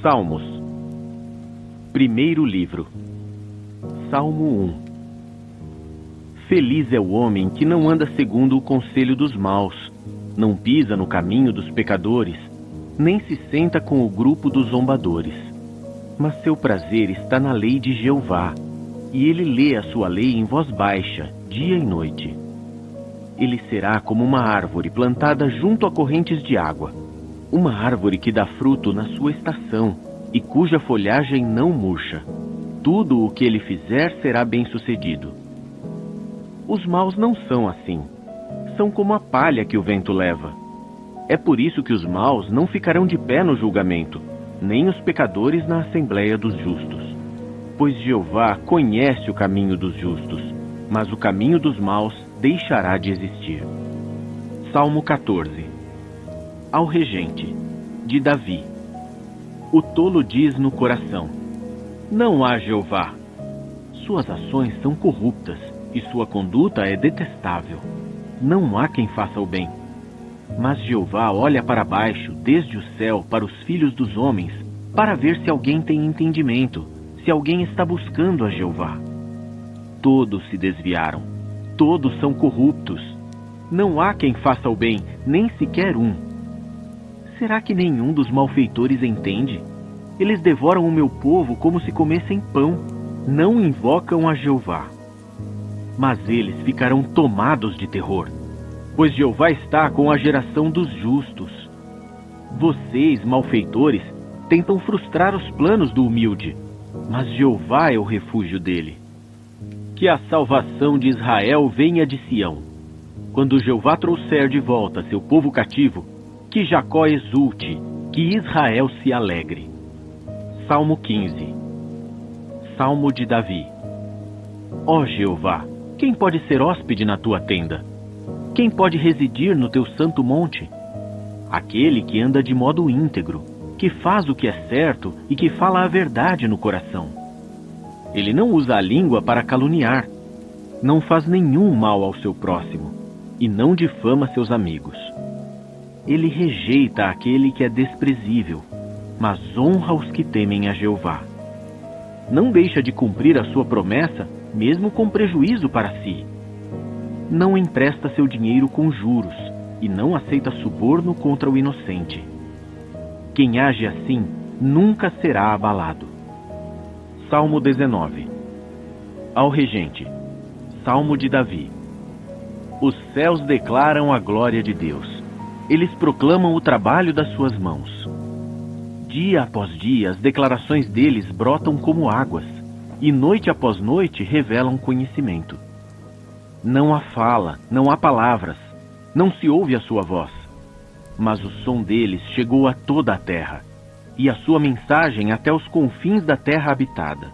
Salmos. Primeiro livro. Salmo 1. Feliz é o homem que não anda segundo o conselho dos maus, não pisa no caminho dos pecadores, nem se senta com o grupo dos zombadores. Mas seu prazer está na lei de Jeová, e ele lê a sua lei em voz baixa, dia e noite. Ele será como uma árvore plantada junto a correntes de água, uma árvore que dá fruto na sua estação e cuja folhagem não murcha. Tudo o que ele fizer será bem-sucedido. Os maus não são assim. São como a palha que o vento leva. É por isso que os maus não ficarão de pé no julgamento, nem os pecadores na assembleia dos justos. Pois Jeová conhece o caminho dos justos, mas o caminho dos maus deixará de existir. Salmo 14. Ao regente, de Davi. O tolo diz no coração: não há Jeová. Suas ações são corruptas e sua conduta é detestável. Não há quem faça o bem. Mas Jeová olha para baixo, desde o céu, para os filhos dos homens, para ver se alguém tem entendimento, se alguém está buscando a Jeová. Todos se desviaram, todos são corruptos. Não há quem faça o bem, nem sequer um. Será que nenhum dos malfeitores entende? Eles devoram o meu povo como se comessem pão, não invocam a Jeová. Mas eles ficarão tomados de terror, pois Jeová está com a geração dos justos. Vocês, malfeitores, tentam frustrar os planos do humilde, mas Jeová é o refúgio dele. Que a salvação de Israel venha de Sião. Quando Jeová trouxer de volta seu povo cativo, que Jacó exulte, que Israel se alegre. Salmo 15. Salmo de Davi. Ó Jeová, quem pode ser hóspede na tua tenda? Quem pode residir no teu santo monte? Aquele que anda de modo íntegro, que faz o que é certo e que fala a verdade no coração. Ele não usa a língua para caluniar, não faz nenhum mal ao seu próximo e não difama seus amigos. Ele rejeita aquele que é desprezível, mas honra os que temem a Jeová. Não deixa de cumprir a sua promessa, mesmo com prejuízo para si. Não empresta seu dinheiro com juros e não aceita suborno contra o inocente. Quem age assim nunca será abalado. Salmo 19. Ao regente. Salmo de Davi. Os céus declaram a glória de Deus. Eles proclamam o trabalho das suas mãos. Dia após dia, as declarações deles brotam como águas, e noite após noite revelam conhecimento. Não há fala, não há palavras, não se ouve a sua voz. Mas o som deles chegou a toda a terra, e a sua mensagem até os confins da terra habitada.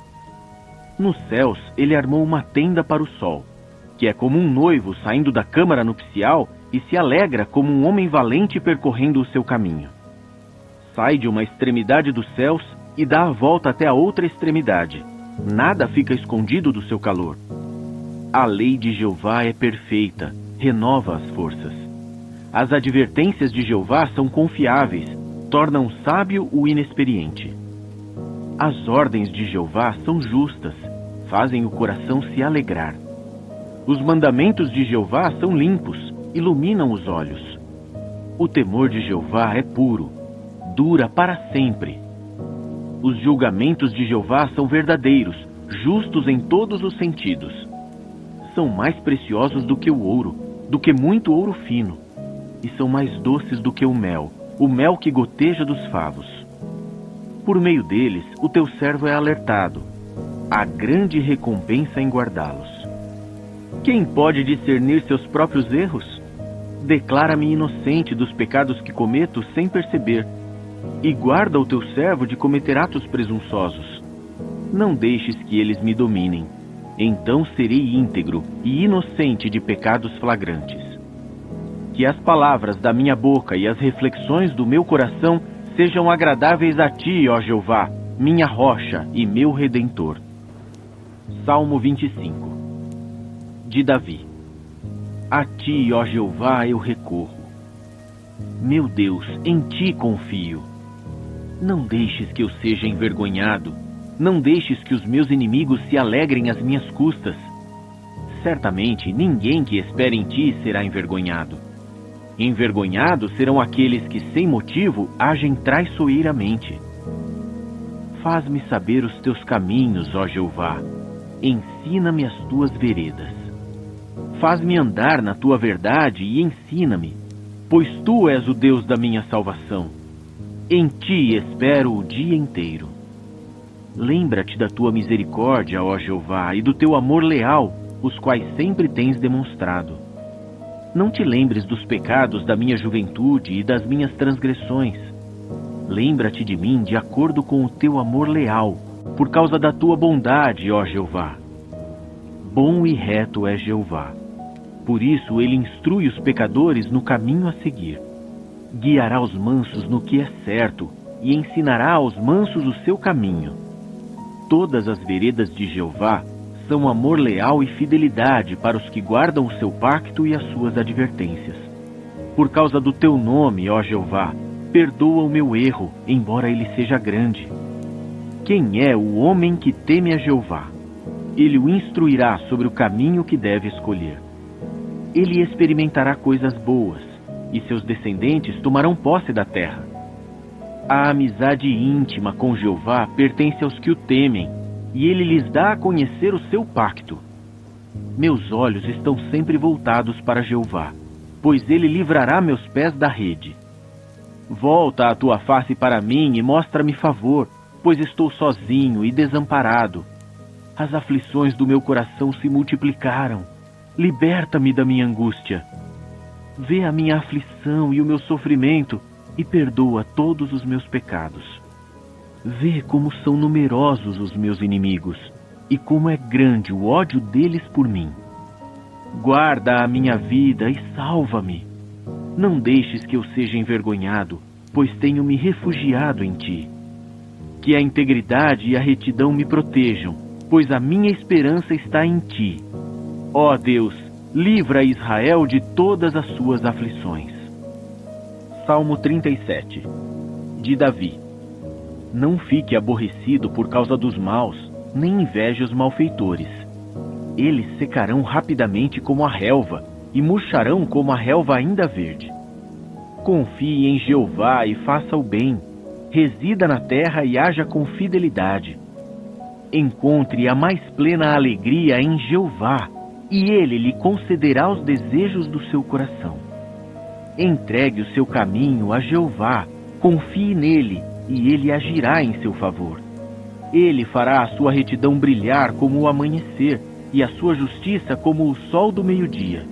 Nos céus ele armou uma tenda para o sol, que é como um noivo saindo da câmara nupcial e se alegra como um homem valente percorrendo o seu caminho. Sai de uma extremidade dos céus e dá a volta até a outra extremidade. Nada fica escondido do seu calor. A lei de Jeová é perfeita, renova as forças. As advertências de Jeová são confiáveis, tornam sábio o inexperiente. As ordens de Jeová são justas, fazem o coração se alegrar. Os mandamentos de Jeová são limpos, iluminam os olhos. O temor de Jeová é puro, dura para sempre. Os julgamentos de Jeová são verdadeiros, justos em todos os sentidos. São mais preciosos do que o ouro, do que muito ouro fino, e são mais doces do que o mel que goteja dos favos. Por meio deles, o teu servo é alertado. Há grande recompensa em guardá-los. Quem pode discernir seus próprios erros? Declara-me inocente dos pecados que cometo sem perceber, e guarda o teu servo de cometer atos presunçosos. Não deixes que eles me dominem. Então serei íntegro e inocente de pecados flagrantes. Que as palavras da minha boca e as reflexões do meu coração sejam agradáveis a ti, ó Jeová, minha rocha e meu redentor. Salmo 25. De Davi. A ti, ó Jeová, eu recorro. Meu Deus, em ti confio. Não deixes que eu seja envergonhado. Não deixes que os meus inimigos se alegrem às minhas custas. Certamente ninguém que espere em ti será envergonhado. Envergonhados serão aqueles que, sem motivo, agem traiçoeiramente. Faz-me saber os teus caminhos, ó Jeová. Ensina-me as tuas veredas. Faz-me andar na tua verdade e ensina-me, pois tu és o Deus da minha salvação. Em ti espero o dia inteiro. Lembra-te da tua misericórdia, ó Jeová, e do teu amor leal, os quais sempre tens demonstrado. Não te lembres dos pecados da minha juventude e das minhas transgressões. Lembra-te de mim de acordo com o teu amor leal, por causa da tua bondade, ó Jeová. Bom e reto é Jeová. Por isso ele instrui os pecadores no caminho a seguir. Guiará os mansos no que é certo e ensinará aos mansos o seu caminho. Todas as veredas de Jeová são amor leal e fidelidade para os que guardam o seu pacto e as suas advertências. Por causa do teu nome, ó Jeová, perdoa o meu erro, embora ele seja grande. Quem é o homem que teme a Jeová? Ele o instruirá sobre o caminho que deve escolher. Ele experimentará coisas boas, e seus descendentes tomarão posse da terra. A amizade íntima com Jeová pertence aos que o temem, e ele lhes dá a conhecer o seu pacto. Meus olhos estão sempre voltados para Jeová, pois ele livrará meus pés da rede. Volta a tua face para mim e mostra-me favor, pois estou sozinho e desamparado. As aflições do meu coração se multiplicaram. Liberta-me da minha angústia. Vê a minha aflição e o meu sofrimento e perdoa todos os meus pecados. Vê como são numerosos os meus inimigos e como é grande o ódio deles por mim. Guarda a minha vida e salva-me. Não deixes que eu seja envergonhado, pois tenho me refugiado em ti. Que a integridade e a retidão me protejam, pois a minha esperança está em ti. Ó Deus, livra Israel de todas as suas aflições. Salmo 37, de Davi. Não fique aborrecido por causa dos maus, nem inveje os malfeitores. Eles secarão rapidamente como a relva, e murcharão como a relva ainda verde. Confie em Jeová e faça o bem. Resida na terra e haja com fidelidade. Encontre a mais plena alegria em Jeová, e ele lhe concederá os desejos do seu coração. Entregue o seu caminho a Jeová, confie nele, e ele agirá em seu favor. Ele fará a sua retidão brilhar como o amanhecer, e a sua justiça como o sol do meio-dia.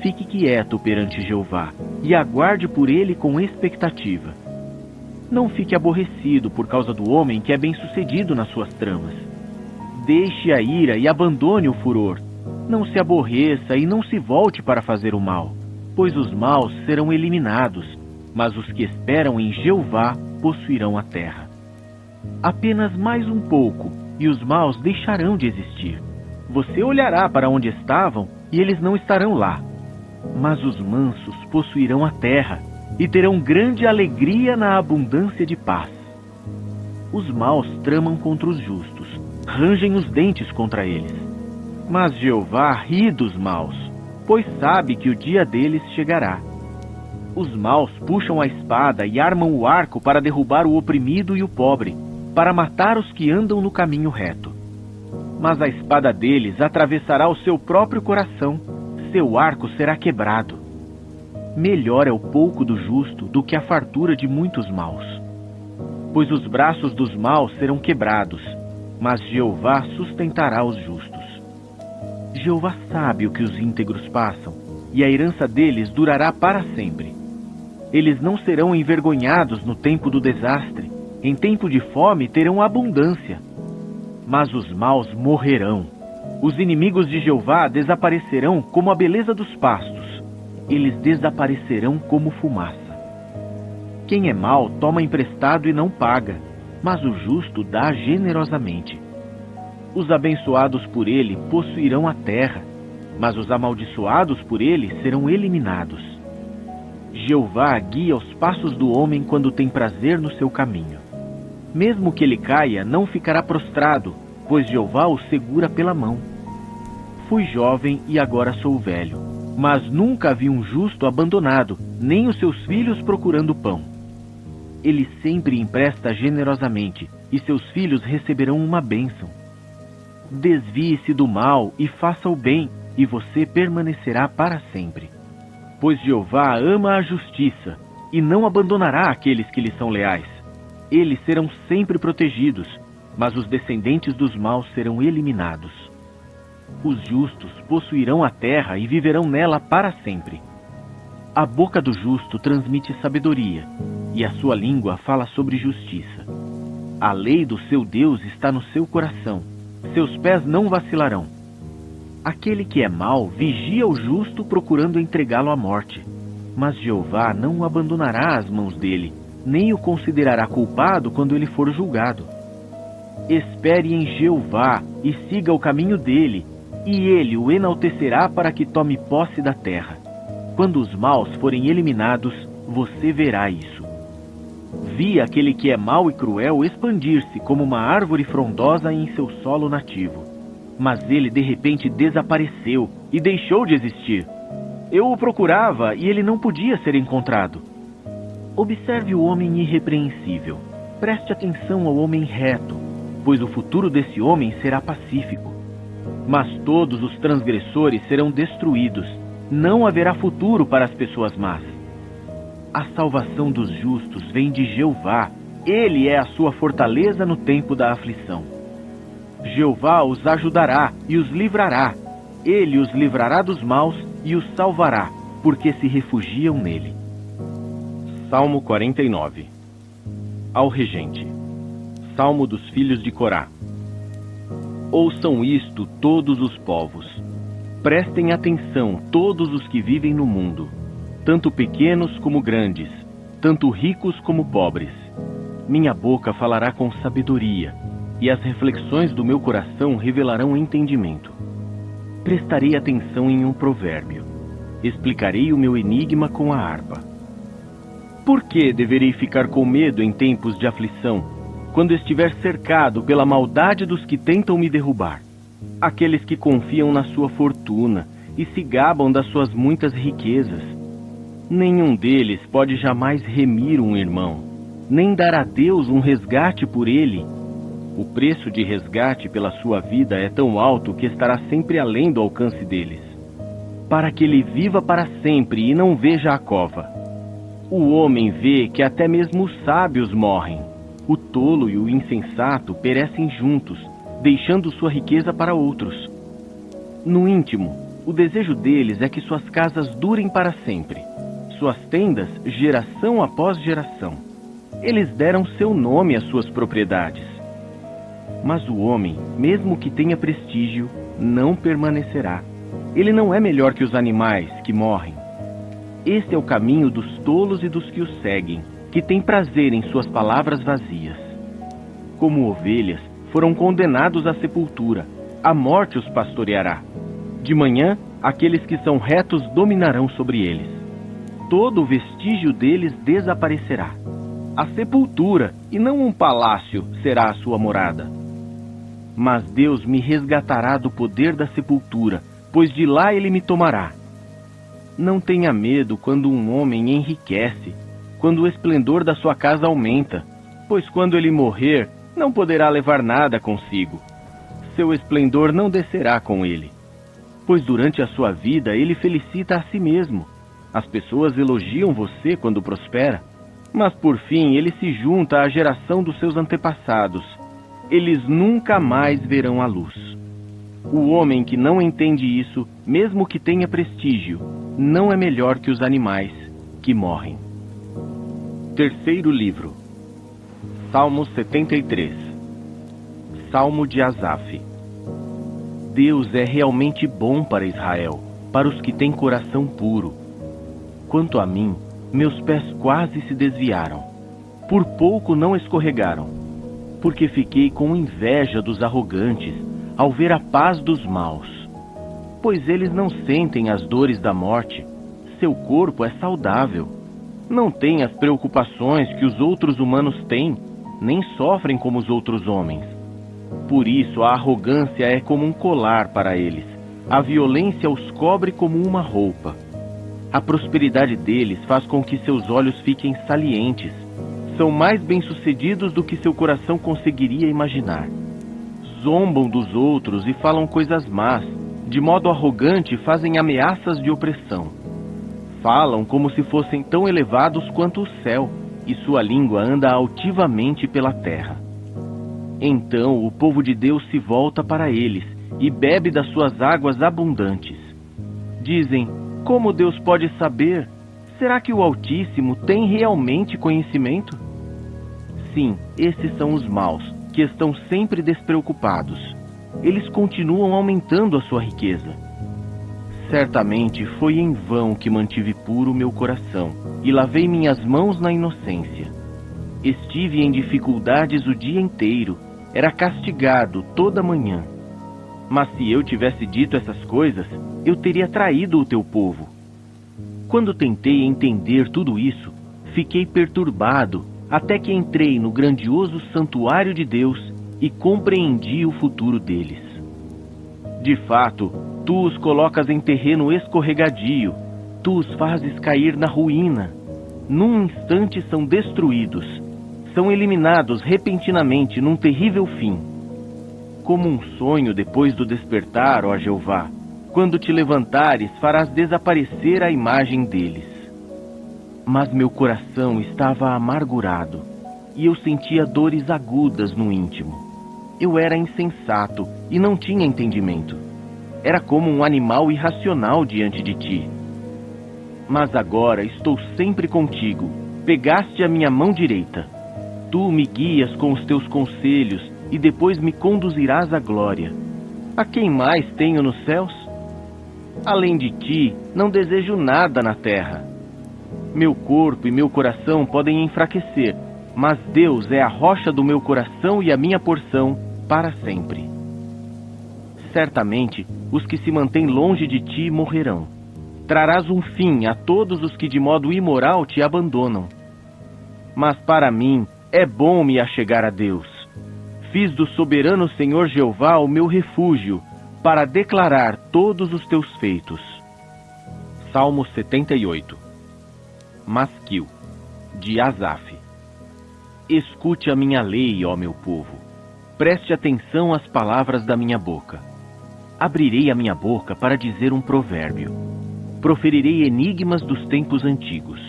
Fique quieto perante Jeová, e aguarde por ele com expectativa. Não fique aborrecido por causa do homem que é bem-sucedido nas suas tramas. Deixe a ira e abandone o furor. Não se aborreça e não se volte para fazer o mal, pois os maus serão eliminados, mas os que esperam em Jeová possuirão a terra. Apenas mais um pouco, e os maus deixarão de existir. Você olhará para onde estavam, e eles não estarão lá. Mas os mansos possuirão a terra, e terão grande alegria na abundância de paz. Os maus tramam contra os justos, rangem os dentes contra eles. Mas Jeová ri dos maus, pois sabe que o dia deles chegará. Os maus puxam a espada e armam o arco para derrubar o oprimido e o pobre, para matar os que andam no caminho reto. Mas a espada deles atravessará o seu próprio coração, seu arco será quebrado. Melhor é o pouco do justo do que a fartura de muitos maus. Pois os braços dos maus serão quebrados, mas Jeová sustentará os justos. Jeová sabe o que os íntegros passam, e a herança deles durará para sempre. Eles não serão envergonhados no tempo do desastre, em tempo de fome terão abundância. Mas os maus morrerão. Os inimigos de Jeová desaparecerão como a beleza dos pastos. Eles desaparecerão como fumaça. Quem é mau toma emprestado e não paga, mas o justo dá generosamente. Os abençoados por ele possuirão a terra, mas os amaldiçoados por ele serão eliminados. Jeová guia os passos do homem quando tem prazer no seu caminho. Mesmo que ele caia, não ficará prostrado, pois Jeová o segura pela mão. Fui jovem e agora sou velho, mas nunca vi um justo abandonado, nem os seus filhos procurando pão. Ele sempre empresta generosamente, e seus filhos receberão uma bênção. Desvie-se do mal e faça o bem, e você permanecerá para sempre. Pois Jeová ama a justiça, e não abandonará aqueles que lhe são leais. Eles serão sempre protegidos, mas os descendentes dos maus serão eliminados. Os justos possuirão a terra e viverão nela para sempre. A boca do justo transmite sabedoria, e a sua língua fala sobre justiça. A lei do seu Deus está no seu coração, seus pés não vacilarão. Aquele que é mau vigia o justo procurando entregá-lo à morte, mas Jeová não o abandonará às mãos dele, nem o considerará culpado quando ele for julgado. Espere em Jeová e siga o caminho dele, e ele o enaltecerá para que tome posse da terra. Quando os maus forem eliminados, você verá isso. Vi aquele que é mau e cruel expandir-se como uma árvore frondosa em seu solo nativo. Mas ele de repente desapareceu e deixou de existir. Eu o procurava e ele não podia ser encontrado. Observe o homem irrepreensível. Preste atenção ao homem reto, pois o futuro desse homem será pacífico. Mas todos os transgressores serão destruídos. Não haverá futuro para as pessoas más. A salvação dos justos vem de Jeová. Ele é a sua fortaleza no tempo da aflição. Jeová os ajudará e os livrará. Ele os livrará dos maus e os salvará, porque se refugiam nele. Salmo 49. Ao regente. Salmo dos filhos de Corá. Ouçam isto todos os povos. Prestem atenção todos os que vivem no mundo, tanto pequenos como grandes, tanto ricos como pobres. Minha boca falará com sabedoria, e as reflexões do meu coração revelarão entendimento. Prestarei atenção em um provérbio. Explicarei o meu enigma com a harpa. Por que deverei ficar com medo em tempos de aflição, quando estiver cercado pela maldade dos que tentam me derrubar? Aqueles que confiam na sua fortuna e se gabam das suas muitas riquezas. Nenhum deles pode jamais remir um irmão, nem dar a Deus um resgate por ele. O preço de resgate pela sua vida é tão alto que estará sempre além do alcance deles, para que ele viva para sempre e não veja a cova. O homem vê que até mesmo os sábios morrem. O tolo e o insensato perecem juntos, deixando sua riqueza para outros. No íntimo, o desejo deles é que suas casas durem para sempre, suas tendas geração após geração. Eles deram seu nome às suas propriedades. Mas o homem, mesmo que tenha prestígio, não permanecerá. Ele não é melhor que os animais que morrem. Este é o caminho dos tolos e dos que os seguem, que têm prazer em suas palavras vazias. Como ovelhas, foram condenados à sepultura. A morte os pastoreará. De manhã, aqueles que são retos dominarão sobre eles. Todo o vestígio deles desaparecerá. A sepultura, e não um palácio, será a sua morada. Mas Deus me resgatará do poder da sepultura, pois de lá ele me tomará. Não tenha medo quando um homem enriquece, quando o esplendor da sua casa aumenta, pois quando ele morrer, não poderá levar nada consigo. Seu esplendor não descerá com ele, pois durante a sua vida ele felicita a si mesmo. As pessoas elogiam você quando prospera, mas por fim ele se junta à geração dos seus antepassados. Eles nunca mais verão a luz. O homem que não entende isso, mesmo que tenha prestígio, não é melhor que os animais que morrem. Terceiro livro. Salmo 73. Salmo de Asaf. Deus é realmente bom para Israel, para os que têm coração puro. Quanto a mim, meus pés quase se desviaram. Por pouco não escorregaram, porque fiquei com inveja dos arrogantes ao ver a paz dos maus. Pois eles não sentem as dores da morte, seu corpo é saudável. Não têm as preocupações que os outros humanos têm, nem sofrem como os outros homens. Por isso, a arrogância é como um colar para eles. A violência os cobre como uma roupa. A prosperidade deles faz com que seus olhos fiquem salientes. São mais bem-sucedidos do que seu coração conseguiria imaginar. Zombam dos outros e falam coisas más. De modo arrogante, fazem ameaças de opressão. Falam como se fossem tão elevados quanto o céu, e sua língua anda altivamente pela terra. Então o povo de Deus se volta para eles e bebe das suas águas abundantes. Dizem: como Deus pode saber? Será que o Altíssimo tem realmente conhecimento? Sim, esses são os maus, que estão sempre despreocupados. Eles continuam aumentando a sua riqueza. Certamente foi em vão que mantive puro meu coração e lavei minhas mãos na inocência. Estive em dificuldades o dia inteiro, era castigado toda manhã. Mas se eu tivesse dito essas coisas, eu teria traído o teu povo. Quando tentei entender tudo isso, fiquei perturbado até que entrei no grandioso santuário de Deus e compreendi o futuro deles. De fato, tu os colocas em terreno escorregadio, tu os fazes cair na ruína. Num instante são destruídos, são eliminados repentinamente num terrível fim. Como um sonho depois do despertar, ó Jeová, quando te levantares, farás desaparecer a imagem deles. Mas meu coração estava amargurado, e eu sentia dores agudas no íntimo. Eu era insensato e não tinha entendimento. Era como um animal irracional diante de ti. Mas agora estou sempre contigo. Pegaste a minha mão direita. Tu me guias com os teus conselhos e depois me conduzirás à glória. A quem mais tenho nos céus? Além de ti, não desejo nada na terra. Meu corpo e meu coração podem enfraquecer, mas Deus é a rocha do meu coração e a minha porção para sempre. Certamente, os que se mantêm longe de ti morrerão. Trarás um fim a todos os que de modo imoral te abandonam. Mas para mim é bom me achegar a Deus. Fiz do soberano Senhor Jeová o meu refúgio, para declarar todos os teus feitos. Salmo 78. Masquil, de Asaf. Escute a minha lei, ó meu povo. Preste atenção às palavras da minha boca. Abrirei a minha boca para dizer um provérbio. Proferirei enigmas dos tempos antigos.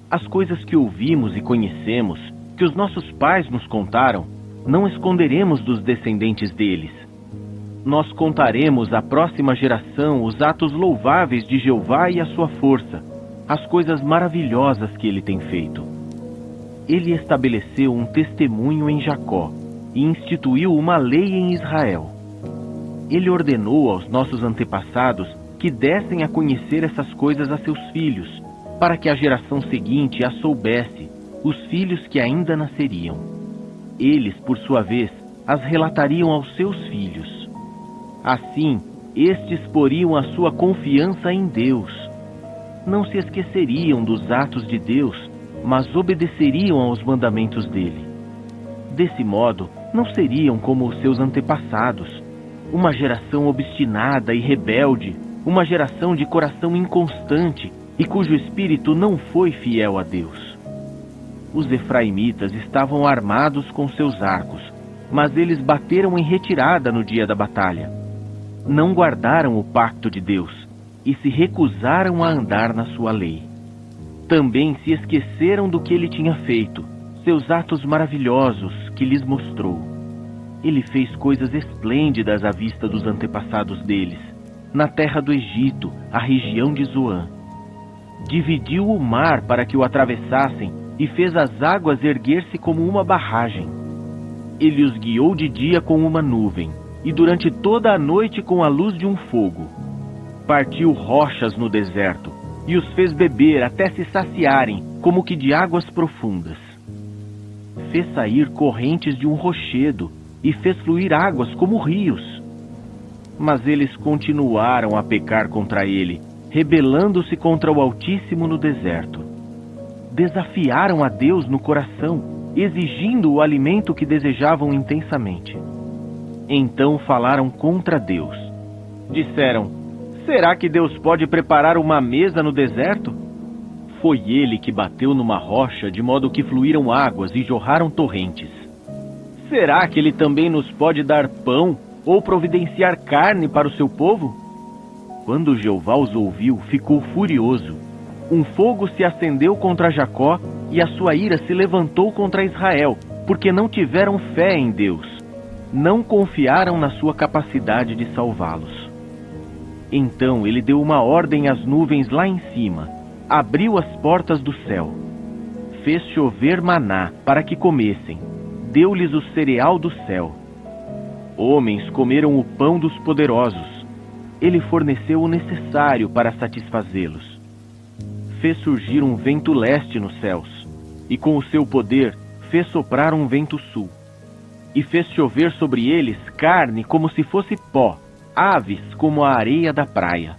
As coisas que ouvimos e conhecemos, que os nossos pais nos contaram, não esconderemos dos descendentes deles. Nós contaremos à próxima geração os atos louváveis de Jeová e a sua força, as coisas maravilhosas que ele tem feito. Ele estabeleceu um testemunho em Jacó e instituiu uma lei em Israel. Ele ordenou aos nossos antepassados que dessem a conhecer essas coisas a seus filhos, para que a geração seguinte as soubesse, os filhos que ainda nasceriam. Eles, por sua vez, as relatariam aos seus filhos. Assim, estes poriam a sua confiança em Deus. Não se esqueceriam dos atos de Deus, mas obedeceriam aos mandamentos dele. Desse modo, não seriam como os seus antepassados, uma geração obstinada e rebelde, uma geração de coração inconstante e cujo espírito não foi fiel a Deus. Os efraimitas estavam armados com seus arcos, mas eles bateram em retirada no dia da batalha. Não guardaram o pacto de Deus e se recusaram a andar na sua lei. Também se esqueceram do que ele tinha feito, seus atos maravilhosos que lhes mostrou. Ele fez coisas esplêndidas à vista dos antepassados deles, na terra do Egito, a região de Zoã. Dividiu o mar para que o atravessassem e fez as águas erguer-se como uma barragem. Ele os guiou de dia com uma nuvem e durante toda a noite com a luz de um fogo. Partiu rochas no deserto e os fez beber até se saciarem, como que de águas profundas. Fez sair correntes de um rochedo e fez fluir águas como rios. Mas eles continuaram a pecar contra ele, rebelando-se contra o Altíssimo no deserto. desafiaram a Deus no coração, exigindo o alimento que desejavam intensamente. Então falaram contra Deus. Disseram: será que Deus pode preparar uma mesa no deserto? Foi ele que bateu numa rocha de modo que fluíram águas e jorraram torrentes. Será que ele também nos pode dar pão ou providenciar carne para o seu povo? Quando Jeová os ouviu, ficou furioso. Um fogo se acendeu contra Jacó e a sua ira se levantou contra Israel, porque não tiveram fé em Deus. Não confiaram na sua capacidade de salvá-los. Então ele deu uma ordem às nuvens lá em cima, abriu as portas do céu, fez chover maná para que comessem, deu-lhes o cereal do céu. Homens comeram o pão dos poderosos. Ele forneceu o necessário para satisfazê-los. Fez surgir um vento leste nos céus, e com o seu poder fez soprar um vento sul. E fez chover sobre eles carne como se fosse pó, aves como a areia da praia.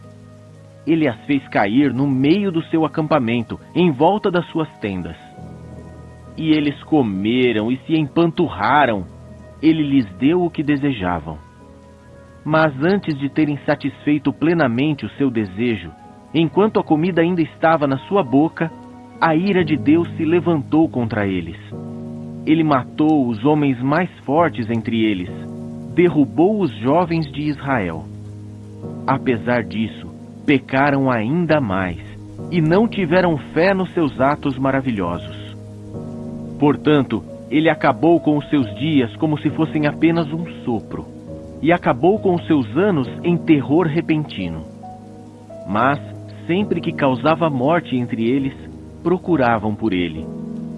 Ele as fez cair no meio do seu acampamento, em volta das suas tendas. E eles comeram e se empanturraram. Ele lhes deu o que desejavam. Mas antes de terem satisfeito plenamente o seu desejo, enquanto a comida ainda estava na sua boca, a ira de Deus se levantou contra eles. Ele matou os homens mais fortes entre eles, derrubou os jovens de Israel. Apesar disso, pecaram ainda mais, e não tiveram fé nos seus atos maravilhosos. Portanto, ele acabou com os seus dias como se fossem apenas um sopro, e acabou com os seus anos em terror repentino. Mas, sempre que causava morte entre eles, procuravam por ele.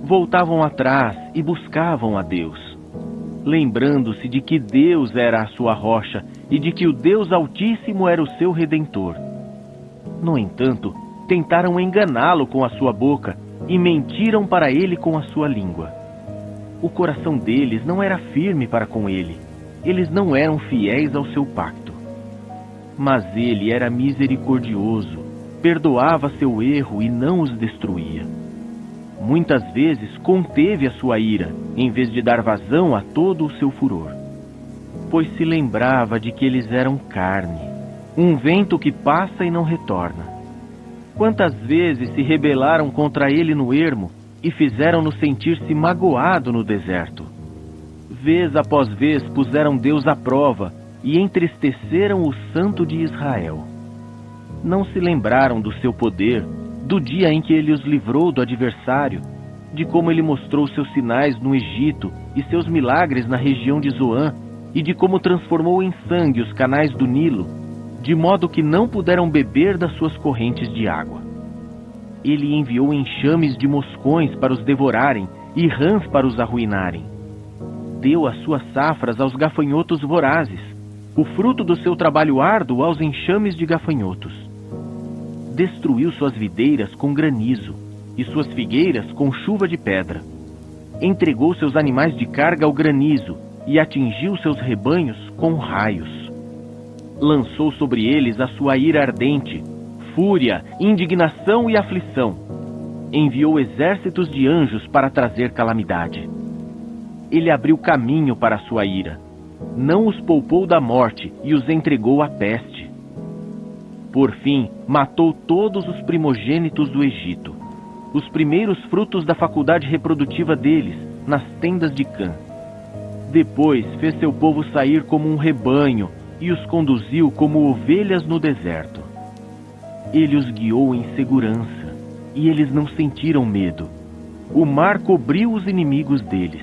Voltavam atrás e buscavam a Deus, lembrando-se de que Deus era a sua rocha e de que o Deus Altíssimo era o seu Redentor. No entanto, tentaram enganá-lo com a sua boca e mentiram para ele com a sua língua. O coração deles não era firme para com ele. Eles não eram fiéis ao seu pacto. Mas ele era misericordioso, perdoava seu erro e não os destruía. Muitas vezes conteve a sua ira, em vez de dar vazão a todo o seu furor. Pois se lembrava de que eles eram carne, um vento que passa e não retorna. Quantas vezes se rebelaram contra ele no ermo e fizeram-no sentir-se magoado no deserto. Vez após vez puseram Deus à prova e entristeceram o Santo de Israel. Não se lembraram do seu poder, do dia em que ele os livrou do adversário, de como ele mostrou seus sinais no Egito e seus milagres na região de Zoã, e de como transformou em sangue os canais do Nilo, de modo que não puderam beber das suas correntes de água. Ele enviou enxames de moscões para os devorarem e rãs para os arruinarem. Deu as suas safras aos gafanhotos vorazes, o fruto do seu trabalho árduo aos enxames de gafanhotos. Destruiu suas videiras com granizo e suas figueiras com chuva de pedra. Entregou seus animais de carga ao granizo e atingiu seus rebanhos com raios. Lançou sobre eles a sua ira ardente, fúria, indignação e aflição. Enviou exércitos de anjos para trazer calamidade. Ele abriu caminho para a sua ira. Não os poupou da morte e os entregou à peste. Por fim, matou todos os primogênitos do Egito, os primeiros frutos da faculdade reprodutiva deles, nas tendas de Cã. Depois fez seu povo sair como um rebanho e os conduziu como ovelhas no deserto. Ele os guiou em segurança, e eles não sentiram medo. O mar cobriu os inimigos deles.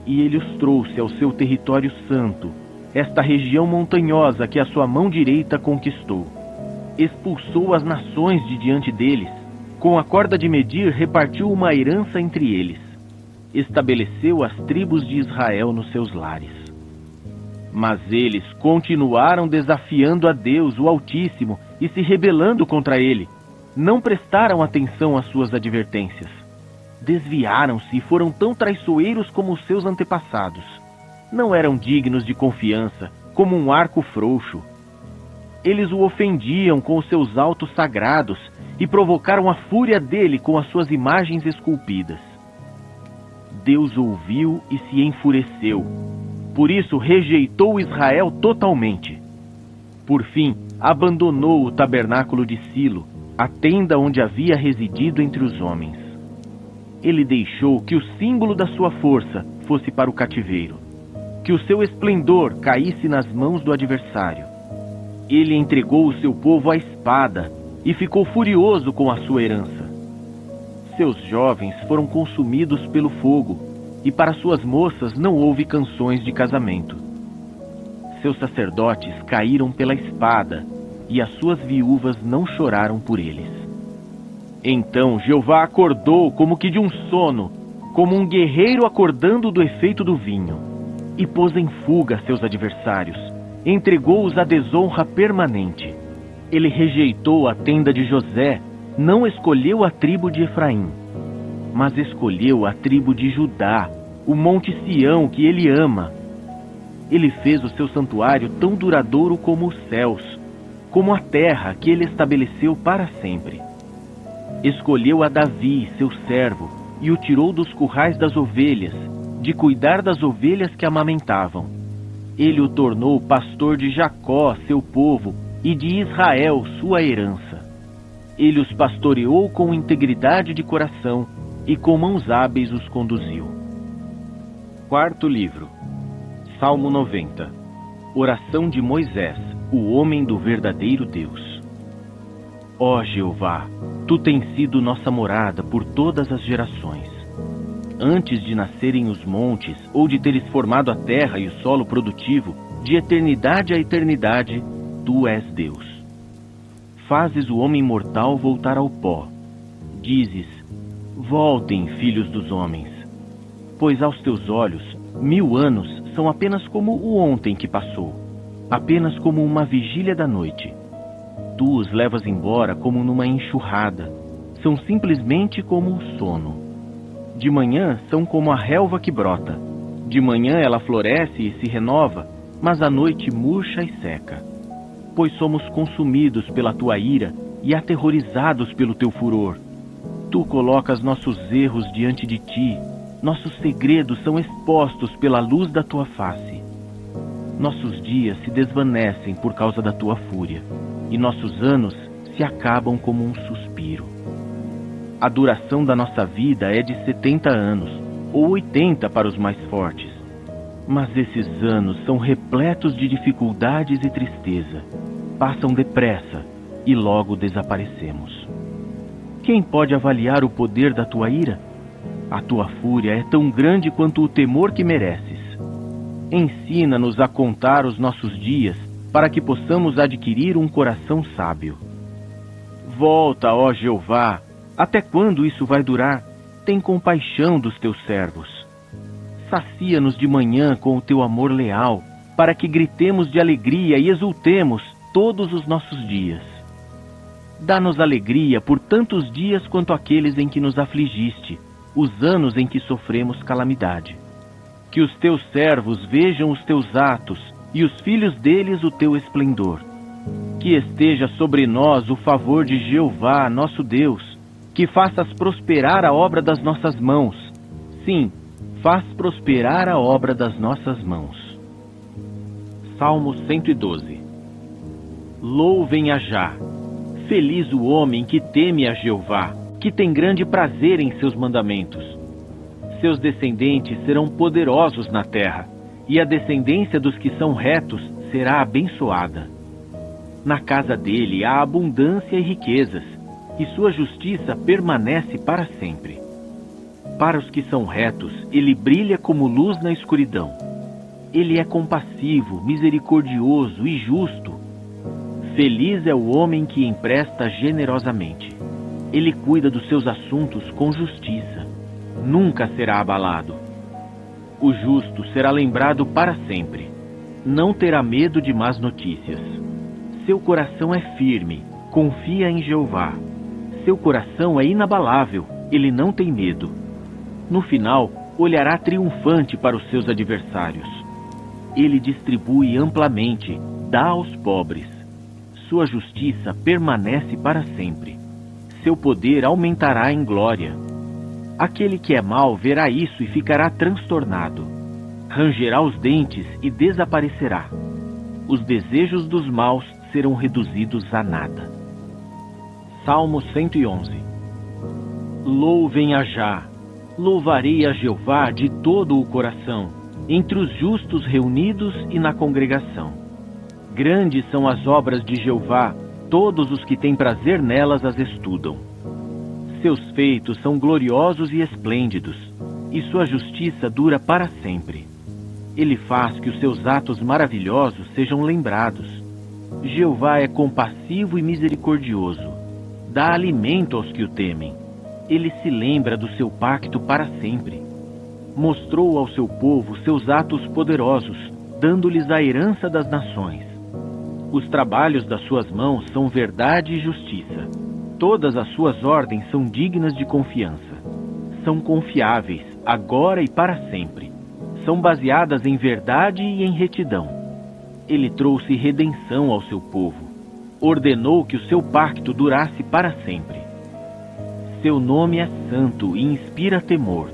E ele os trouxe ao seu território santo, esta região montanhosa que a sua mão direita conquistou. Expulsou as nações de diante deles. Com a corda de medir, repartiu uma herança entre eles. Estabeleceu as tribos de Israel nos seus lares. Mas eles continuaram desafiando a Deus, o Altíssimo, e se rebelando contra ele. Não prestaram atenção às suas advertências. Desviaram-se e foram tão traiçoeiros como os seus antepassados. Não eram dignos de confiança, como um arco frouxo. Eles o ofendiam com os seus altos sagrados e provocaram a fúria dele com as suas imagens esculpidas. Deus ouviu e se enfureceu. Por isso rejeitou Israel totalmente. Por fim, abandonou o tabernáculo de Silo, a tenda onde havia residido entre os homens. Ele deixou que o símbolo da sua força fosse para o cativeiro, que o seu esplendor caísse nas mãos do adversário. Ele entregou o seu povo à espada e ficou furioso com a sua herança. Seus jovens foram consumidos pelo fogo, e para suas moças não houve canções de casamento. Seus sacerdotes caíram pela espada, e as suas viúvas não choraram por eles. Então Jeová acordou como que de um sono, como um guerreiro acordando do efeito do vinho, e pôs em fuga seus adversários, entregou-os à desonra permanente. Ele rejeitou a tenda de José, não escolheu a tribo de Efraim, mas escolheu a tribo de Judá, o monte Sião que ele ama. Ele fez o seu santuário tão duradouro como os céus, como a terra que ele estabeleceu para sempre. Escolheu a Davi, seu servo, e o tirou dos currais das ovelhas, de cuidar das ovelhas que amamentavam. Ele o tornou pastor de Jacó, seu povo, e de Israel, sua herança. Ele os pastoreou com integridade de coração, e com mãos hábeis os conduziu. Quarto livro. Salmo 90. Oração de Moisés, o homem do verdadeiro Deus. Ó Jeová, Tu tens sido nossa morada por todas as gerações. Antes de nascerem os montes, ou de teres formado a terra e o solo produtivo, de eternidade a eternidade, Tu és Deus. Fazes o homem mortal voltar ao pó. Dizes: voltem, filhos dos homens. Pois aos teus olhos, 1000 anos são apenas como o ontem que passou, apenas como uma vigília da noite. Tu os levas embora como numa enxurrada, são simplesmente como o sono. De manhã são como a relva que brota, de manhã ela floresce e se renova, mas à noite murcha e seca. Pois somos consumidos pela tua ira e aterrorizados pelo teu furor. Tu colocas nossos erros diante de ti, nossos segredos são expostos pela luz da tua face. Nossos dias se desvanecem por causa da tua fúria, e nossos anos se acabam como um suspiro. A duração da nossa vida é de 70 anos, ou 80 para os mais fortes. Mas esses anos são repletos de dificuldades e tristeza. Passam depressa e logo desaparecemos. Quem pode avaliar o poder da tua ira? A tua fúria é tão grande quanto o temor que mereces. Ensina-nos a contar os nossos dias, para que possamos adquirir um coração sábio. Volta, ó Jeová, até quando isso vai durar? Tem compaixão dos teus servos. Sacia-nos de manhã com o teu amor leal, para que gritemos de alegria e exultemos todos os nossos dias. Dá-nos alegria por tantos dias quanto aqueles em que nos afligiste, os anos em que sofremos calamidade. Que os teus servos vejam os teus atos e os filhos deles o teu esplendor. Que esteja sobre nós o favor de Jeová, nosso Deus, que faças prosperar a obra das nossas mãos. Sim, faz prosperar a obra das nossas mãos. Salmo 112. Louvem a Já. Feliz o homem que teme a Jeová, que tem grande prazer em seus mandamentos. Seus descendentes serão poderosos na terra, e a descendência dos que são retos será abençoada. Na casa dele há abundância e riquezas, e sua justiça permanece para sempre. Para os que são retos, ele brilha como luz na escuridão. Ele é compassivo, misericordioso e justo. Feliz é o homem que empresta generosamente. Ele cuida dos seus assuntos com justiça. Nunca será abalado. O justo será lembrado para sempre. Não terá medo de más notícias. Seu coração é firme, confia em Jeová. Seu coração é inabalável, ele não tem medo. No final, olhará triunfante para os seus adversários. Ele distribui amplamente, dá aos pobres. sua justiça permanece para sempre. Seu poder aumentará em glória. Aquele que é mau verá isso e ficará transtornado. Rangerá os dentes e desaparecerá. Os desejos dos maus serão reduzidos a nada. Salmo 111. Louvem a Já. Louvarei a Jeová de todo o coração, entre os justos reunidos e na congregação. Grandes são as obras de Jeová, todos os que têm prazer nelas as estudam. Seus feitos são gloriosos e esplêndidos, e sua justiça dura para sempre. Ele faz que os seus atos maravilhosos sejam lembrados. Jeová é compassivo e misericordioso. Dá alimento aos que o temem. Ele se lembra do seu pacto para sempre. Mostrou ao seu povo seus atos poderosos, dando-lhes a herança das nações. Os trabalhos das suas mãos são verdade e justiça. Todas as suas ordens são dignas de confiança. São confiáveis, agora e para sempre. São baseadas em verdade e em retidão. Ele trouxe redenção ao seu povo. Ordenou que o seu pacto durasse para sempre. Seu nome é santo e inspira temor.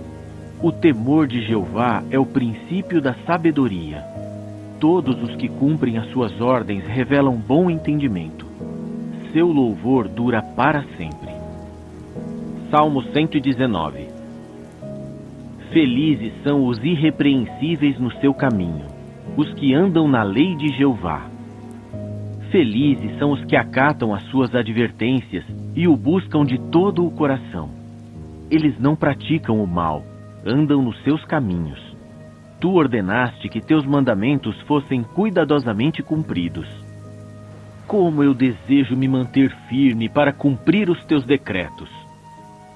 O temor de Jeová é o princípio da sabedoria. Todos os que cumprem as suas ordens revelam bom entendimento. Seu louvor dura para sempre. Salmo 119. Felizes são os irrepreensíveis no seu caminho, os que andam na lei de Jeová. Felizes são os que acatam as suas advertências e o buscam de todo o coração. Eles não praticam o mal, andam nos seus caminhos. Tu ordenaste que teus mandamentos fossem cuidadosamente cumpridos. Como eu desejo me manter firme para cumprir os teus decretos!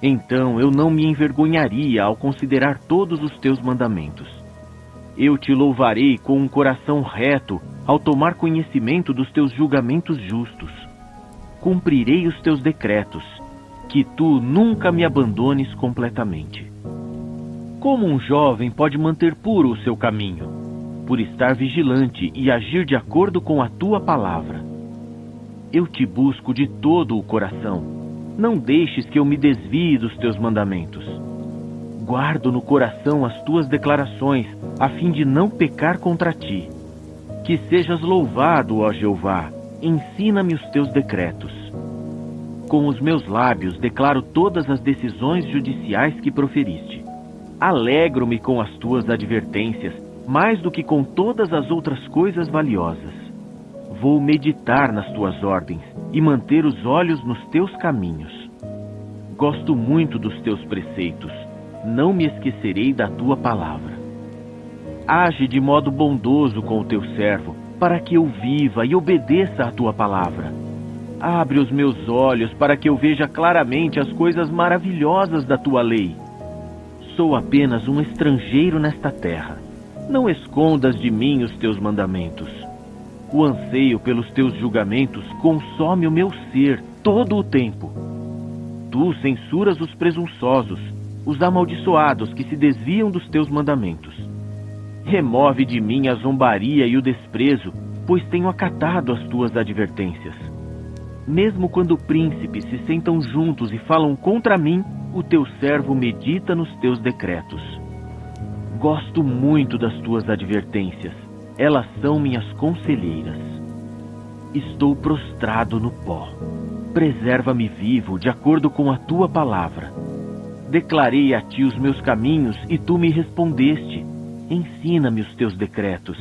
Então eu não me envergonharia ao considerar todos os teus mandamentos. Eu te louvarei com um coração reto ao tomar conhecimento dos teus julgamentos justos. Cumprirei os teus decretos, que tu nunca me abandones completamente. Como um jovem pode manter puro o seu caminho? Por estar vigilante e agir de acordo com a tua palavra. Eu te busco de todo o coração. Não deixes que eu me desvie dos teus mandamentos. Guardo no coração as tuas declarações, a fim de não pecar contra ti. Que sejas louvado, ó Jeová, ensina-me os teus decretos. Com os meus lábios declaro todas as decisões judiciais que proferiste. Alegro-me com as tuas advertências, mais do que com todas as outras coisas valiosas. Vou meditar nas tuas ordens e manter os olhos nos teus caminhos. Gosto muito dos teus preceitos, não me esquecerei da tua palavra. Age de modo bondoso com o teu servo, para que eu viva e obedeça à tua palavra. Abre os meus olhos para que eu veja claramente as coisas maravilhosas da tua lei. Sou apenas um estrangeiro nesta terra. Não escondas de mim os teus mandamentos. O anseio pelos teus julgamentos consome o meu ser todo o tempo. Tu censuras os presunçosos, os amaldiçoados que se desviam dos teus mandamentos. Remove de mim a zombaria e o desprezo, pois tenho acatado as tuas advertências. Mesmo quando príncipes se sentam juntos e falam contra mim, o teu servo medita nos teus decretos. Gosto muito das tuas advertências. Elas são minhas conselheiras. Estou prostrado no pó. Preserva-me vivo de acordo com a tua palavra. Declarei a ti os meus caminhos e tu me respondeste. Ensina-me os teus decretos.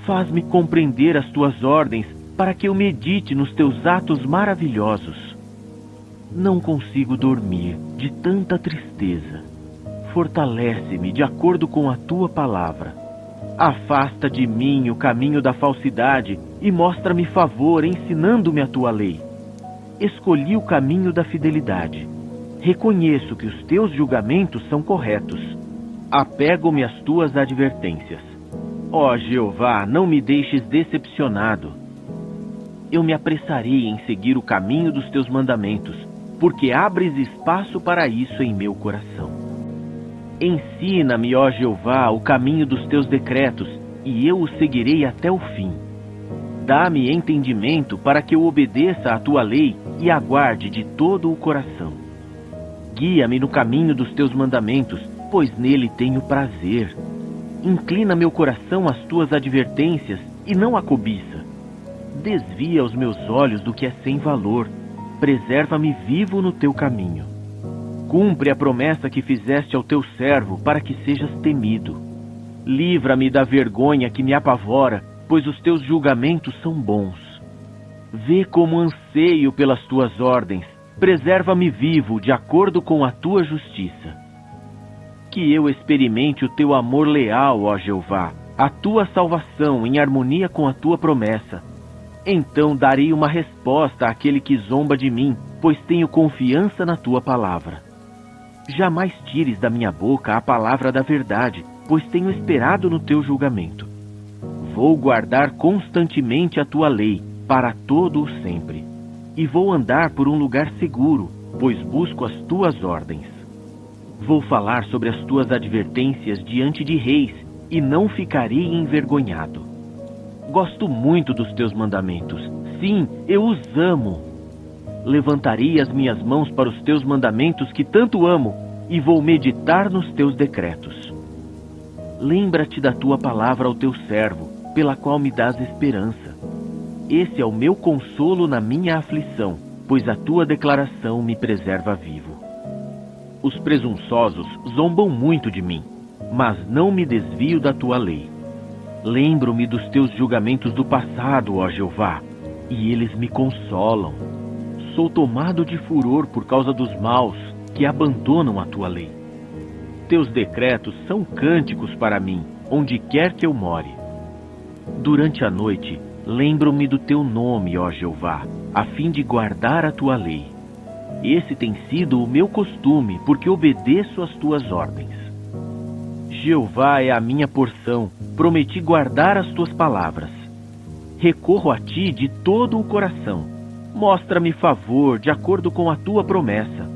Faz-me compreender as tuas ordens para que eu medite nos teus atos maravilhosos. Não consigo dormir de tanta tristeza. Fortalece-me de acordo com a tua palavra. Afasta de mim o caminho da falsidade e mostra-me favor ensinando-me a tua lei. Escolhi o caminho da fidelidade. Reconheço que os teus julgamentos são corretos. Apego-me às tuas advertências. Ó Jeová, não me deixes decepcionado. Eu me apressarei em seguir o caminho dos teus mandamentos, porque abres espaço para isso em meu coração. Ensina-me, ó Jeová, o caminho dos teus decretos, e eu o seguirei até o fim. Dá-me entendimento para que eu obedeça à tua lei e aguarde de todo o coração. Guia-me no caminho dos teus mandamentos, pois nele tenho prazer. Inclina meu coração às tuas advertências e não à cobiça. Desvia os meus olhos do que é sem valor. Preserva-me vivo no teu caminho. Cumpre a promessa que fizeste ao teu servo para que sejas temido. Livra-me da vergonha que me apavora, pois os teus julgamentos são bons. Vê como anseio pelas tuas ordens. Preserva-me vivo de acordo com a tua justiça. Que eu experimente o teu amor leal, ó Jeová, a tua salvação em harmonia com a tua promessa. Então darei uma resposta àquele que zomba de mim, pois tenho confiança na tua palavra. Jamais tires da minha boca a palavra da verdade, pois tenho esperado no teu julgamento. Vou guardar constantemente a tua lei, para todo o sempre. E vou andar por um lugar seguro, pois busco as tuas ordens. Vou falar sobre as tuas advertências diante de reis, e não ficarei envergonhado. Gosto muito dos teus mandamentos. Sim, eu os amo. Levantarei as minhas mãos para os teus mandamentos que tanto amo, e vou meditar nos teus decretos. Lembra-te da tua palavra ao teu servo, pela qual me dás esperança. Esse é o meu consolo na minha aflição, pois a tua declaração me preserva vivo. Os presunçosos zombam muito de mim, mas não me desvio da tua lei. Lembro-me dos teus julgamentos do passado, ó Jeová, e eles me consolam. Sou tomado de furor por causa dos maus que abandonam a tua lei. Teus decretos são cânticos para mim, onde quer que eu more. Durante a noite, lembro-me do teu nome, ó Jeová, a fim de guardar a tua lei. Esse tem sido o meu costume, porque obedeço às tuas ordens. Jeová é a minha porção, prometi guardar as tuas palavras. Recorro a ti de todo o coração. Mostra-me favor de acordo com a tua promessa.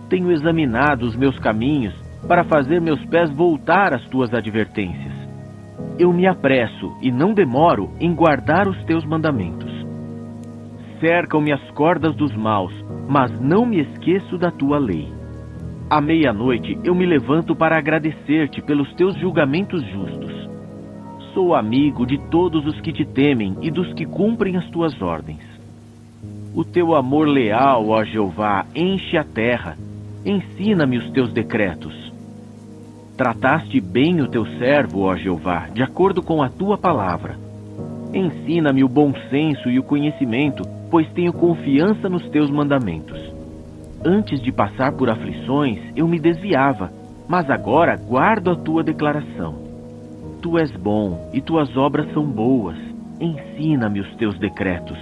Tenho examinado os meus caminhos para fazer meus pés voltar às tuas advertências. Eu me apresso e não demoro em guardar os teus mandamentos. Cercam-me as cordas dos maus, mas não me esqueço da tua lei. À meia-noite eu me levanto para agradecer-te pelos teus julgamentos justos. Sou amigo de todos os que te temem e dos que cumprem as tuas ordens. O teu amor leal, ó Jeová, enche a terra. Ensina-me os teus decretos. Trataste bem o teu servo, ó Jeová, de acordo com a tua palavra. Ensina-me o bom senso e o conhecimento, pois tenho confiança nos teus mandamentos. Antes de passar por aflições, eu me desviava, mas agora guardo a tua declaração. Tu és bom e tuas obras são boas. Ensina-me os teus decretos.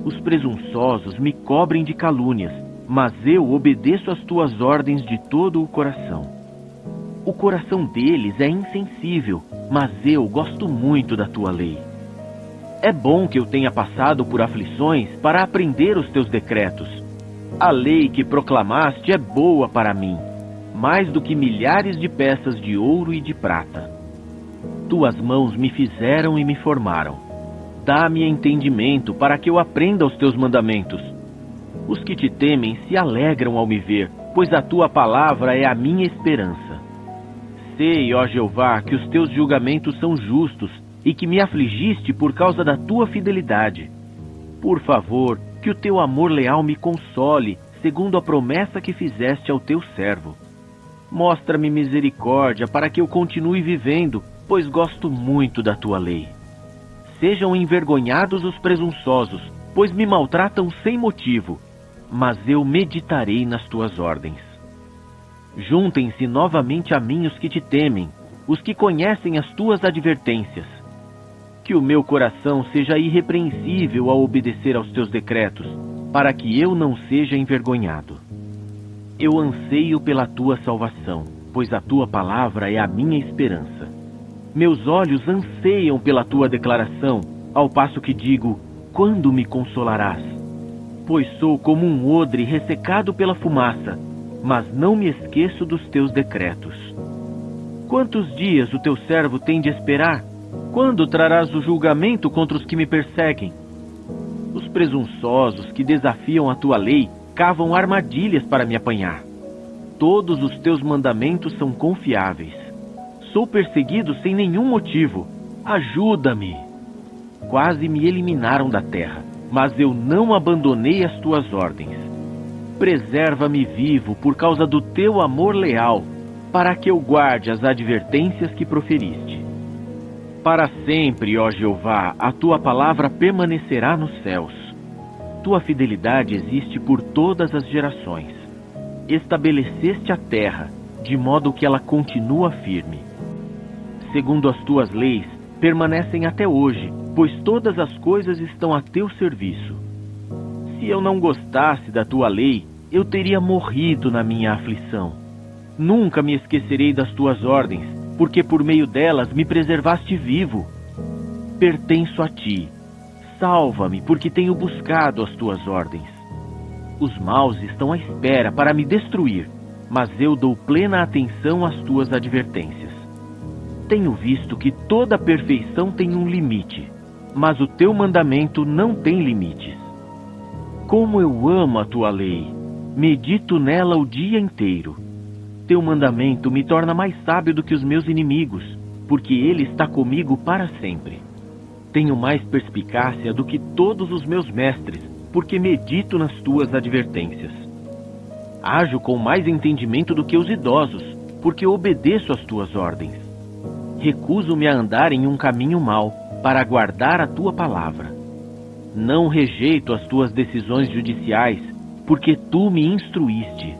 Os presunçosos me cobrem de calúnias, mas eu obedeço às tuas ordens de todo o coração. O coração deles é insensível, mas eu gosto muito da tua lei. É bom que eu tenha passado por aflições para aprender os teus decretos. A lei que proclamaste é boa para mim, mais do que milhares de peças de ouro e de prata. Tuas mãos me fizeram e me formaram. Dá-me entendimento para que eu aprenda os teus mandamentos. Os que te temem se alegram ao me ver, pois a tua palavra é a minha esperança. Sei, ó Jeová, que os teus julgamentos são justos e que me afligiste por causa da tua fidelidade. Por favor, que o teu amor leal me console, segundo a promessa que fizeste ao teu servo. Mostra-me misericórdia para que eu continue vivendo, pois gosto muito da tua lei. Sejam envergonhados os presunçosos, pois me maltratam sem motivo, mas eu meditarei nas tuas ordens. Juntem-se novamente a mim os que te temem, os que conhecem as tuas advertências. Que o meu coração seja irrepreensível ao obedecer aos teus decretos, para que eu não seja envergonhado. Eu anseio pela tua salvação, pois a tua palavra é a minha esperança. Meus olhos anseiam pela tua declaração, ao passo que digo, quando me consolarás? Pois sou como um odre ressecado pela fumaça, mas não me esqueço dos teus decretos. Quantos dias o teu servo tem de esperar? Quando trarás o julgamento contra os que me perseguem? Os presunçosos que desafiam a tua lei cavam armadilhas para me apanhar. Todos os teus mandamentos são confiáveis. Sou perseguido sem nenhum motivo. Ajuda-me! Quase me eliminaram da terra, mas eu não abandonei as tuas ordens. Preserva-me vivo por causa do teu amor leal, para que eu guarde as advertências que proferiste. Para sempre, ó Jeová, a tua palavra permanecerá nos céus. Tua fidelidade existe por todas as gerações. Estabeleceste a terra, de modo que ela continua firme. Segundo as tuas leis, permanecem até hoje, pois todas as coisas estão a teu serviço. Se eu não gostasse da tua lei, eu teria morrido na minha aflição. Nunca me esquecerei das tuas ordens, porque por meio delas me preservaste vivo. Pertenço a ti. Salva-me, porque tenho buscado as tuas ordens. Os maus estão à espera para me destruir, mas eu dou plena atenção às tuas advertências. Tenho visto que toda perfeição tem um limite, mas o teu mandamento não tem limites. Como eu amo a tua lei, medito nela o dia inteiro. Teu mandamento me torna mais sábio do que os meus inimigos, porque ele está comigo para sempre. Tenho mais perspicácia do que todos os meus mestres, porque medito nas tuas advertências. Ajo com mais entendimento do que os idosos, porque obedeço às tuas ordens. Recuso-me a andar em um caminho mau, para guardar a tua palavra. Não rejeito as tuas decisões judiciais, porque tu me instruíste.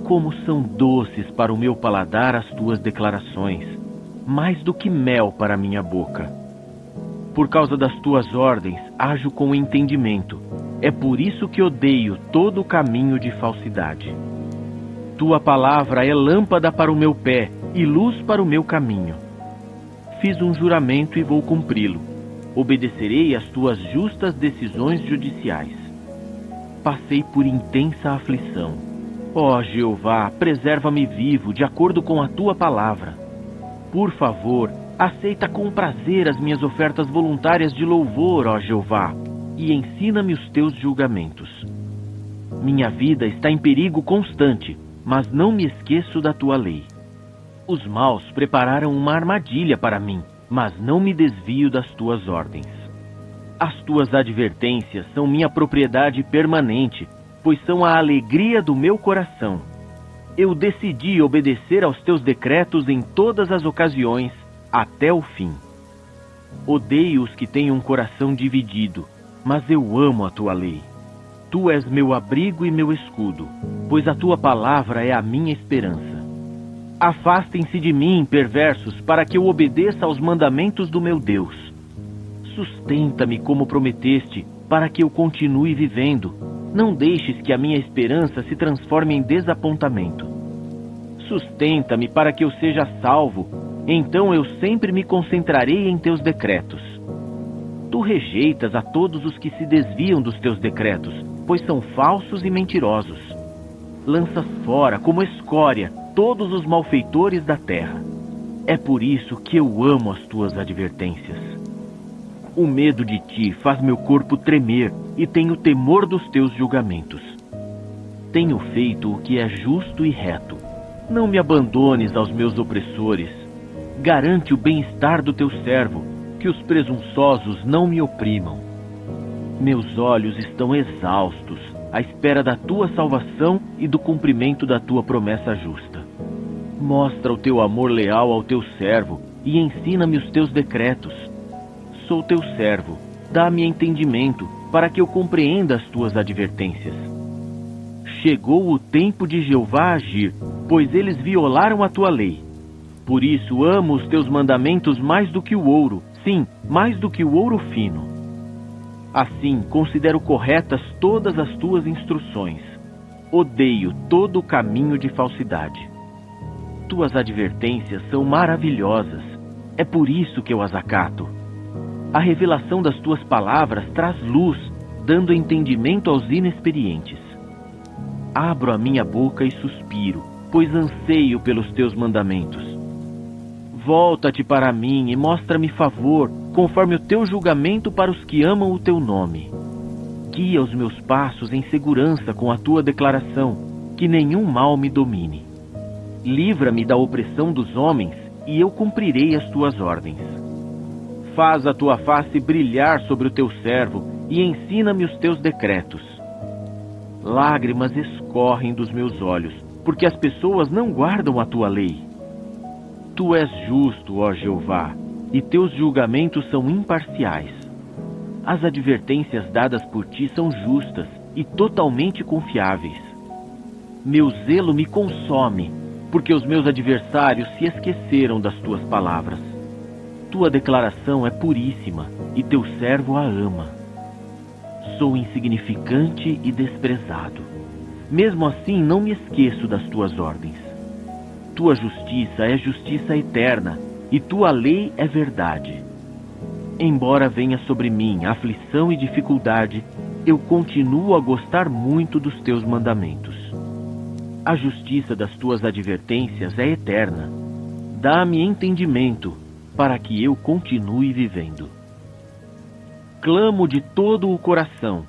Como são doces para o meu paladar as tuas declarações, mais do que mel para a minha boca. Por causa das tuas ordens, ajo com entendimento. É por isso que odeio todo o caminho de falsidade. Tua palavra é lâmpada para o meu pé e luz para o meu caminho. Fiz um juramento e vou cumpri-lo. Obedecerei às tuas justas decisões judiciais. Passei por intensa aflição. Ó Jeová, preserva-me vivo de acordo com a tua palavra. Por favor, aceita com prazer as minhas ofertas voluntárias de louvor, ó Jeová, e ensina-me os teus julgamentos. Minha vida está em perigo constante, mas não me esqueço da tua lei. Os maus prepararam uma armadilha para mim, mas não me desvio das tuas ordens. As tuas advertências são minha propriedade permanente, pois são a alegria do meu coração. Eu decidi obedecer aos teus decretos em todas as ocasiões, até o fim. Odeio os que têm um coração dividido, mas eu amo a tua lei. Tu és meu abrigo e meu escudo, pois a tua palavra é a minha esperança. Afastem-se de mim, perversos, para que eu obedeça aos mandamentos do meu Deus. Sustenta-me como prometeste, para que eu continue vivendo. Não deixes que a minha esperança se transforme em desapontamento. Sustenta-me para que eu seja salvo, então eu sempre me concentrarei em teus decretos. Tu rejeitas a todos os que se desviam dos teus decretos, pois são falsos e mentirosos. Lanças fora, como escória, todos os malfeitores da terra. É por isso que eu amo as tuas advertências. O medo de ti faz meu corpo tremer e tenho temor dos teus julgamentos. Tenho feito o que é justo e reto. Não me abandones aos meus opressores. Garante o bem-estar do teu servo, que os presunçosos não me oprimam. Meus olhos estão exaustos, à espera da tua salvação e do cumprimento da tua promessa justa. Mostra o teu amor leal ao teu servo e ensina-me os teus decretos. Sou teu servo, dá-me entendimento, para que eu compreenda as tuas advertências. Chegou o tempo de Jeová agir, pois eles violaram a tua lei. Por isso amo os teus mandamentos mais do que o ouro, sim, mais do que o ouro fino. Assim, considero corretas todas as tuas instruções. Odeio todo o caminho de falsidade. Tuas advertências são maravilhosas, é por isso que eu as acato. A revelação das tuas palavras traz luz, dando entendimento aos inexperientes. Abro a minha boca e suspiro, pois anseio pelos teus mandamentos. Volta-te para mim e mostra-me favor, conforme o teu julgamento para os que amam o teu nome. Guia os meus passos em segurança com a tua declaração, que nenhum mal me domine. Livra-me da opressão dos homens, e eu cumprirei as tuas ordens. Faz a tua face brilhar sobre o teu servo, e ensina-me os teus decretos. Lágrimas escorrem dos meus olhos, porque as pessoas não guardam a tua lei. Tu és justo, ó Jeová, e teus julgamentos são imparciais. As advertências dadas por ti são justas e totalmente confiáveis. Meu zelo me consome, porque os meus adversários se esqueceram das tuas palavras. Tua declaração é puríssima, e teu servo a ama. Sou insignificante e desprezado. Mesmo assim, não me esqueço das tuas ordens. Tua justiça é justiça eterna, e tua lei é verdade. Embora venha sobre mim aflição e dificuldade, eu continuo a gostar muito dos teus mandamentos. A justiça das tuas advertências é eterna. Dá-me entendimento, para que eu continue vivendo. Clamo de todo o coração.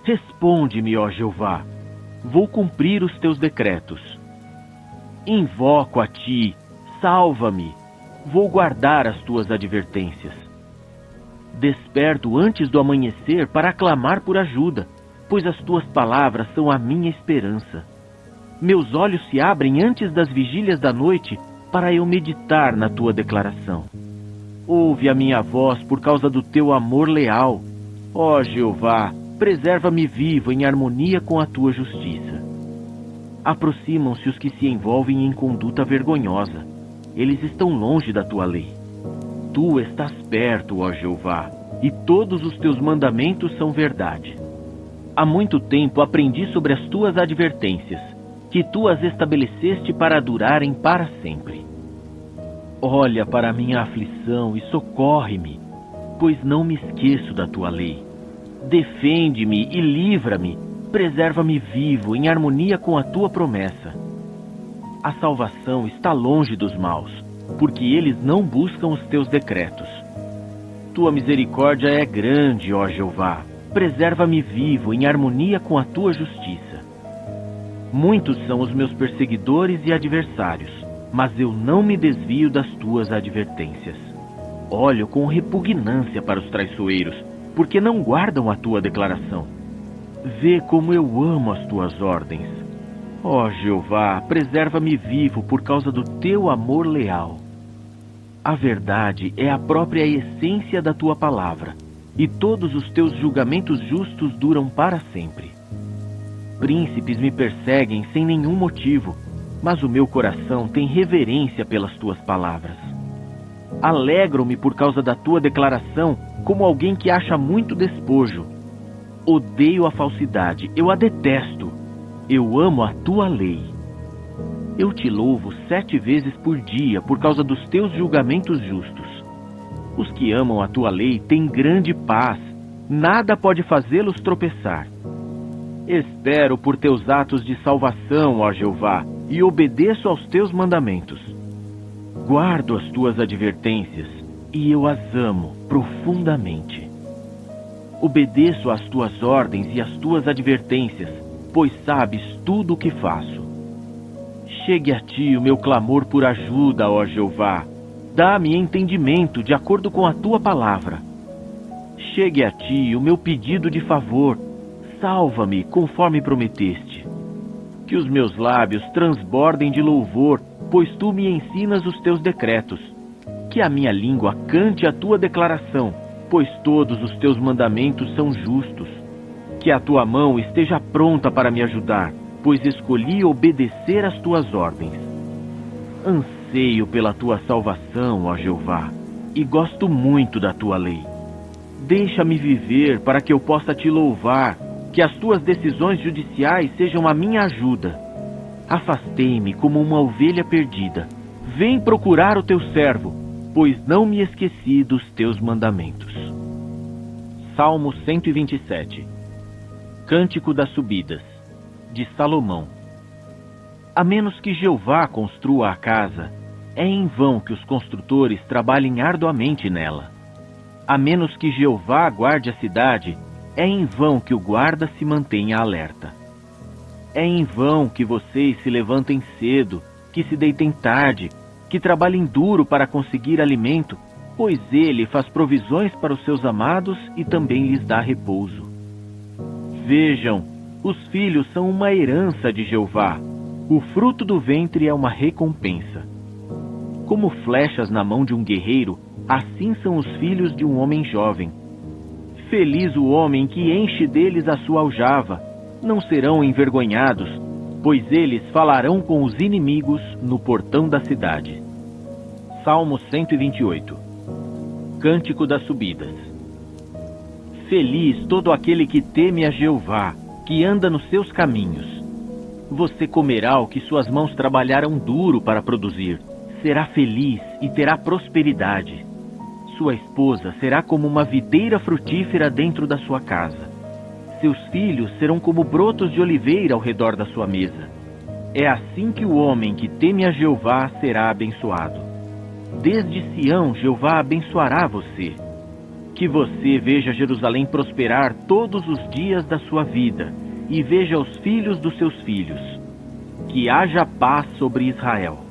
Responde-me, ó Jeová. Vou cumprir os teus decretos. Invoco a ti, salva-me. Vou guardar as tuas advertências. Desperto antes do amanhecer para clamar por ajuda, pois as tuas palavras são a minha esperança. Meus olhos se abrem antes das vigílias da noite para eu meditar na tua declaração. Ouve a minha voz por causa do teu amor leal. Ó Jeová, preserva-me vivo em harmonia com a tua justiça. Aproximam-se os que se envolvem em conduta vergonhosa. Eles estão longe da tua lei. Tu estás perto, ó Jeová, e todos os teus mandamentos são verdade. Há muito tempo aprendi sobre as tuas advertências, que tu as estabeleceste para durarem para sempre. Olha para a minha aflição e socorre-me, pois não me esqueço da tua lei. Defende-me e livra-me, preserva-me vivo em harmonia com a tua promessa. A salvação está longe dos maus, porque eles não buscam os teus decretos. Tua misericórdia é grande, ó Jeová, preserva-me vivo em harmonia com a tua justiça. Muitos são os meus perseguidores e adversários, mas eu não me desvio das tuas advertências. Olho com repugnância para os traiçoeiros, porque não guardam a tua declaração. Vê como eu amo as tuas ordens. Ó Jeová, preserva-me vivo por causa do teu amor leal. A verdade é a própria essência da tua palavra, e todos os teus julgamentos justos duram para sempre. Príncipes me perseguem sem nenhum motivo, mas o meu coração tem reverência pelas tuas palavras. Alegro-me por causa da tua declaração, como alguém que acha muito despojo. Odeio a falsidade, eu a detesto. Eu amo a tua lei. Eu te louvo 7 vezes por dia por causa dos teus julgamentos justos. Os que amam a tua lei têm grande paz, nada pode fazê-los tropeçar. Espero por teus atos de salvação, ó Jeová, e obedeço aos teus mandamentos. Guardo as tuas advertências, e eu as amo profundamente. Obedeço às tuas ordens e às tuas advertências, pois sabes tudo o que faço. Chegue a ti o meu clamor por ajuda, ó Jeová. Dá-me entendimento de acordo com a tua palavra. Chegue a ti o meu pedido de favor. Salva-me conforme prometeste. Que os meus lábios transbordem de louvor, pois tu me ensinas os teus decretos. Que a minha língua cante a tua declaração, pois todos os teus mandamentos são justos. Que a tua mão esteja pronta para me ajudar, pois escolhi obedecer às tuas ordens. Anseio pela tua salvação, ó Jeová, e gosto muito da tua lei. Deixa-me viver para que eu possa te louvar, que as tuas decisões judiciais sejam a minha ajuda. Afastei-me como uma ovelha perdida. Vem procurar o teu servo, pois não me esqueci dos teus mandamentos. Salmo 127. Cântico das Subidas, de Salomão. A menos que Jeová construa a casa, É em vão que os construtores trabalhem arduamente nela. A menos que Jeová guarde a cidade, é em vão que o guarda se mantenha alerta. É em vão que vocês se levantem cedo, que se deitem tarde, que trabalhem duro para conseguir alimento, pois ele faz provisões para os seus amados e também lhes dá repouso. Vejam, os filhos são uma herança de Jeová, o fruto do ventre é uma recompensa. Como flechas na mão de um guerreiro, assim são os filhos de um homem jovem. Feliz o homem que enche deles a sua aljava, não serão envergonhados, pois eles falarão com os inimigos no portão da cidade. Salmo 128. Cântico das Subidas. Feliz todo aquele que teme a Jeová, que anda nos seus caminhos. Você comerá o que suas mãos trabalharam duro para produzir. Será feliz e terá prosperidade. Sua esposa será como uma videira frutífera dentro da sua casa. Seus filhos serão como brotos de oliveira ao redor da sua mesa. É assim que o homem que teme a Jeová será abençoado. Desde Sião, Jeová abençoará você. Que você veja Jerusalém prosperar todos os dias da sua vida e veja os filhos dos seus filhos. Que haja paz sobre Israel.